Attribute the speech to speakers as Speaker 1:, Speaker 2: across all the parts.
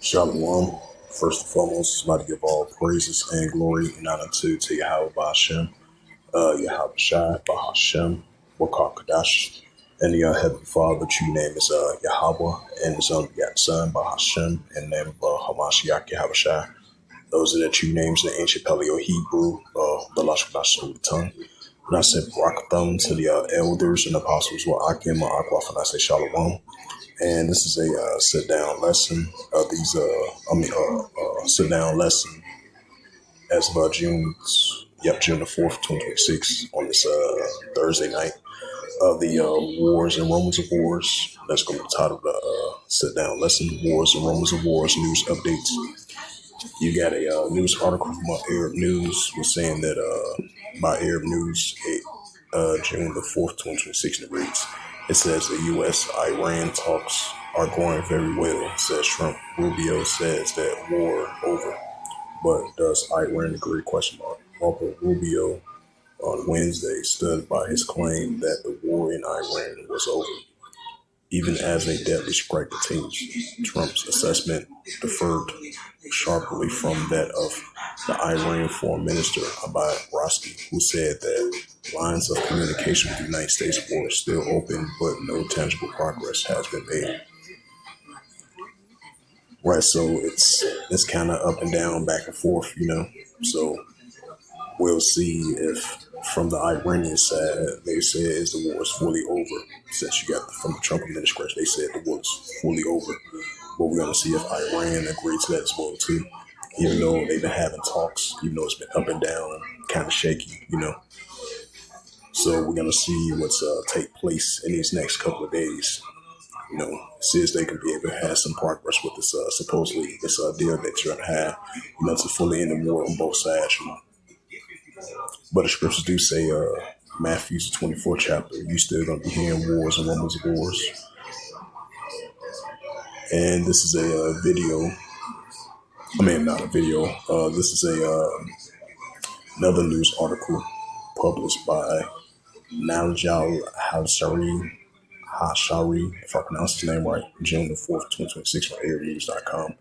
Speaker 1: Shalom. First and foremost, I'd like to give all praises and glory and honor to Yahweh Ba'Shem, Yahweh Shai, Bahashem, Wakar Kadash, and the Heavenly Father, true name is Yahweh, and his only begotten Son, Bahashem, and the name of Hamashiach Yahweh Shai. Those are the true names in the ancient Paleo Hebrew, the Lashkash of the tongue. And I said Barakatham to the elders and apostles, Akim, Akwaf, and I say Shalom. And this is a sit down lesson of these. Sit down lesson as of June the 4th, 2026, on this Thursday night of the Wars and Rumors of Wars. That's going to be titled sit down lesson, Wars and Rumors of Wars news updates. You got a news article from Arab News was saying that by Arab News, June the 4th, 2026, it reads, it says the U.S.-Iran talks are going very well, says Trump. Rubio says that war over. But does Iran agree? Question mark. Marco Rubio on Wednesday stood by his claim that the war in Iran was over. Even as a deadly strike continues, Trump's assessment differed sharply from that of the Iran Foreign Minister Abbas Roski, who said that lines of communication with the United States were still open, but no tangible progress has been made. Right, so it's kind of up and down, back and forth, So we'll see if from the Iranian side they say is the war is fully over. Since you got from the Trump administration, they said the war is fully over. But we're gonna see if Iran agrees to that as well too. Even though they've been having talks, even though it's been up and down, kind of shaky. So we're gonna see what's take place in these next couple of days. See if they can be able to have some progress with this supposedly this deal that you're gonna have, to fully end the war on both sides. But the scriptures do say, Matthew's 24th chapter, you still gonna be hearing wars and rumors of wars. And this is a video. I mean, not a video. This is another news article published by Naljal Hashari, if I pronounce his name right, June the 4th, 2026, from airnews.com.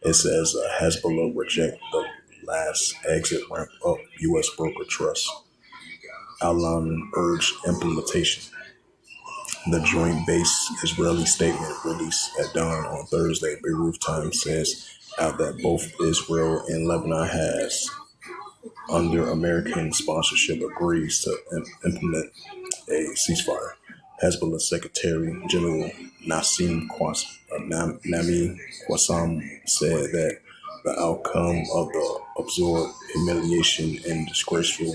Speaker 1: It says Hezbollah reject the last exit ramp up U.S. broker trust. Alan urged implementation. The joint base Israeli statement released at dawn on Thursday, Beirut time, says out that both Israel and Lebanon has, under American sponsorship, agrees to implement a ceasefire. Hezbollah Secretary General Nami Qassem said that the outcome of the absorbed humiliation and disgraceful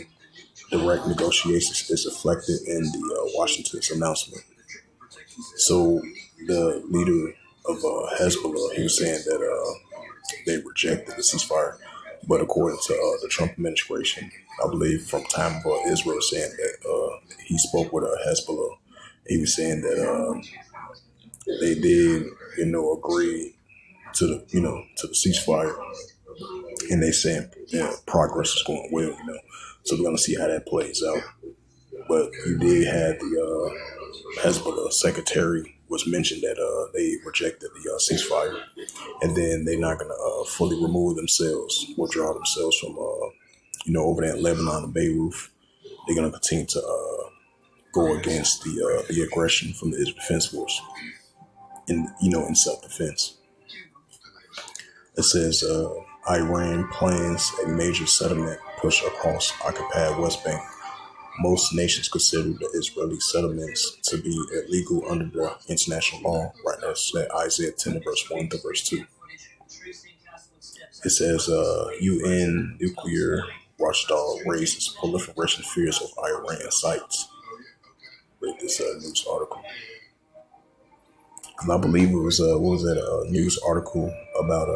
Speaker 1: direct negotiations is reflected in the Washington's announcement. So the leader of Hezbollah, he was saying that they rejected the ceasefire, but according to the Trump administration, I believe from time of Israel saying that he spoke with Hezbollah, he was saying that they did, agree to to the ceasefire, and they saying progress is going well. So we're gonna see how that plays out. But you did have the Hezbollah secretary was mentioned that they rejected the ceasefire, and then they're not going to fully remove themselves, withdraw themselves from, over there in Lebanon and Beirut. They're going to continue to go against the aggression from the Israel Defense Force in self-defense. It says Iran plans a major settlement push across occupied West Bank. Most nations consider the Israeli settlements to be illegal under the international law. Right now, it's Isaiah 10, verse 1 to verse 2. It says UN nuclear watchdog raises proliferation fears of Iran sites. Read this news article. And I believe it was, what was that, a news article about,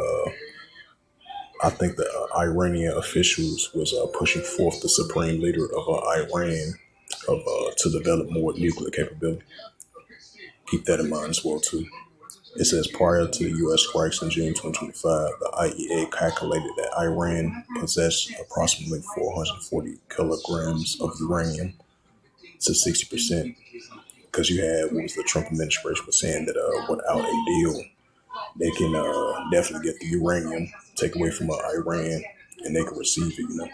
Speaker 1: I think the Iranian officials was pushing forth the supreme leader of Iran to develop more nuclear capability. Keep that in mind as well too. It says prior to the U.S. strikes in June 2025, the IEA calculated that Iran possessed approximately 440 kilograms of uranium to 60%. Because you had what was the Trump administration was saying that without a deal, they can definitely get the uranium take away from Iran, and they can receive it.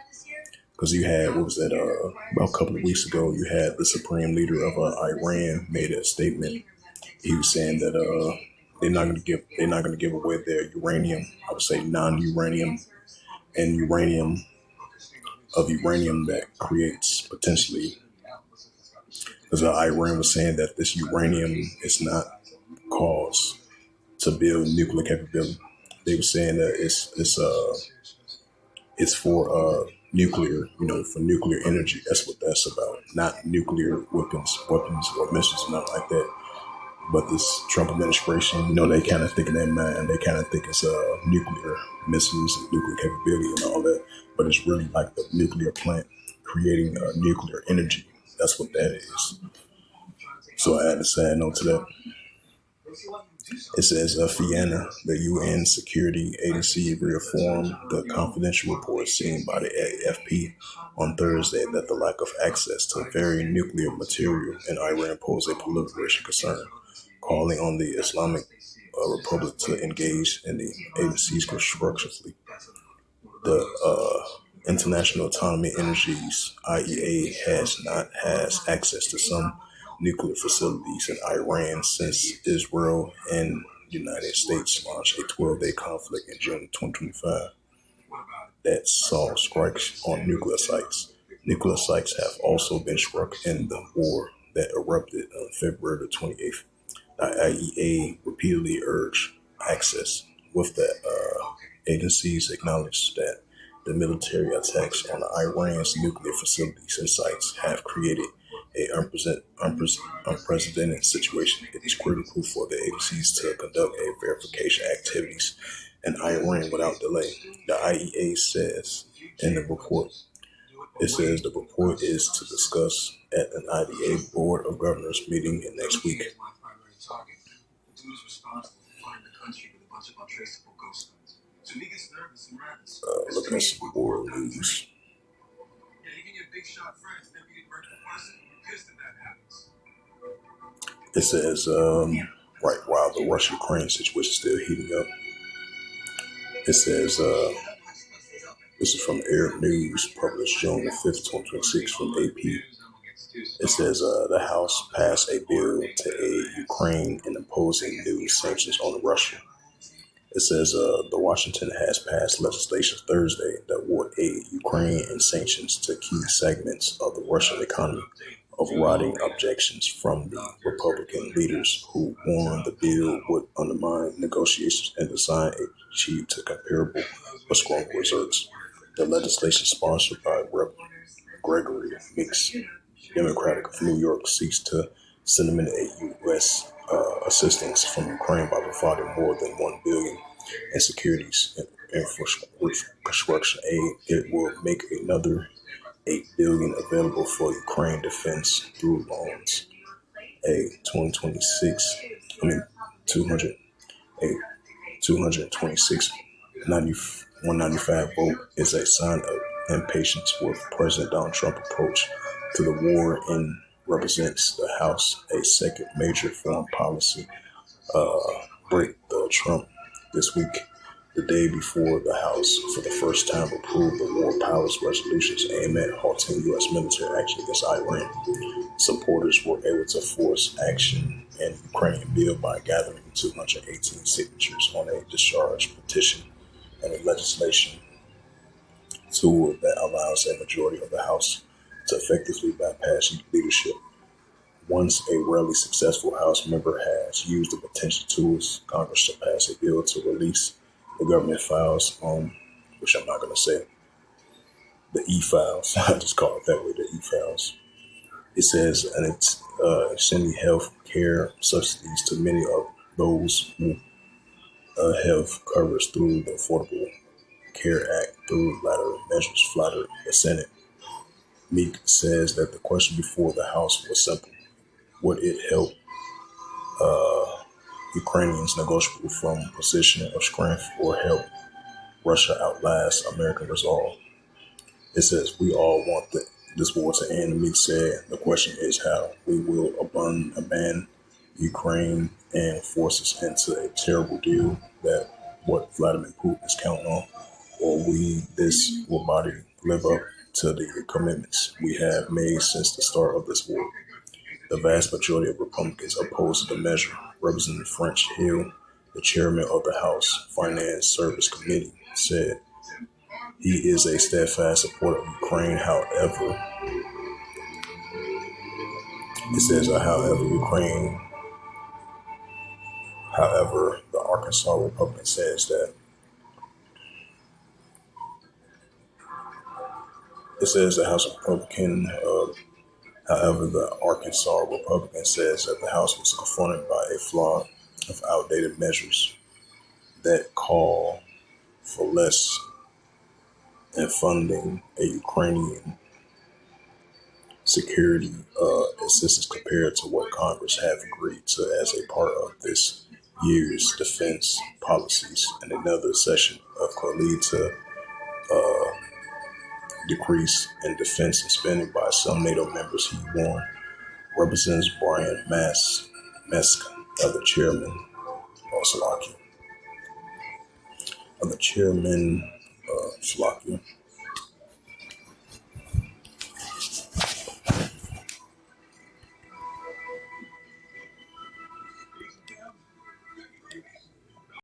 Speaker 1: Because you had, what was that? About a couple of weeks ago, you had the supreme leader of Iran made a statement. He was saying that they're not going to give away their uranium. I would say non-uranium and uranium that creates potentially, because Iran was saying that this uranium is not caused to build nuclear capability. They were saying that it's for nuclear, for nuclear energy. That's what that's about, not nuclear weapons or missiles, nothing like that. But this Trump administration, they kind of think in their mind, they kind of think it's nuclear missiles and nuclear capability and all that. But it's really like the nuclear plant creating nuclear energy. That's what that is. So I had a sad note to that. It says Fianna, the UN Security Agency, reaffirmed the confidential report seen by the AFP on Thursday that the lack of access to varying nuclear material in Iran poses a proliferation concern, calling on the Islamic Republic to engage in the agency's constructively. The International Atomic Energies (IEA) has access to some nuclear facilities in Iran since Israel and the United States launched a 12-day conflict in June 2025 that saw strikes on nuclear sites. Nuclear sites have also been struck in the war that erupted on February the 28th. The IEA repeatedly urged access. With that, agencies acknowledged that the military attacks on Iran's nuclear facilities and sites have created an unprecedented situation. It is critical for the agencies to conduct a verification activities in Iran without delay. The IEA says in the report, it says the report is to discuss at an IDA Board of Governors meeting next week. Looking at some world news. It says, right while the Russia-Ukraine situation is still heating up, it says, this is from Arab News, published June the 5th, 2026 from AP. It says the House passed a bill to aid Ukraine in imposing new sanctions on Russia. It says the Washington has passed legislation Thursday that would aid Ukraine in sanctions to key segments of the Russian economy, overriding objections from the Republican leaders who warned the bill would undermine negotiations and design achieve to comparable or stronger results. The legislation, sponsored by Rep. Gregory Meeks, Democratic of New York, seeks to cement a U.S. Assistance from Ukraine by providing more than $1 billion in securities and construction aid. It will make another $8 billion available for Ukraine defense through loans. A 226 195 vote is a sign of impatience with President Donald Trump's approach to the war and represents the House a second major foreign policy break. The Trump this week, the day before the House for the first time approved the War Powers resolutions aimed at halting U.S. military action against Iran. Supporters were able to force action in the Ukrainian bill by gathering 218 signatures on a discharge petition and a legislation tool that allows a majority of the House to effectively bypass leadership. Once a rarely successful House member has used the potential tools, Congress to pass a bill to release the government files, which I'm not going to say, the e-files. I just call it that way, the e-files. It says, and it's extending health care subsidies to many of those who have coverage through the Affordable Care Act through latter measures flattered the Senate. Meek says that the question before the House was simple. Would it help Ukrainians negotiate from a position of strength or help Russia outlast American resolve? It says we all want this war to end. Meek said the question is how we will abandon Ukraine and force us into a terrible deal that what Vladimir Putin is counting on, or we, this will body, live up to the commitments we have made since the start of this war. The vast majority of Republicans opposed the measure. Representative French Hill, the chairman of the House Finance Service Committee, said he is a steadfast supporter of Ukraine. However, the Arkansas Republican says that it says the House Republican. However, the Arkansas Republican says that the House was confronted by a flood of outdated measures that call for less in funding a Ukrainian security assistance compared to what Congress have agreed to as a part of this year's defense policies. And another session could lead to decrease in defense and spending by some NATO members, he warned. Representatives Brian Mesk, the chairman, Slovakia, of the chairman, Slovakia,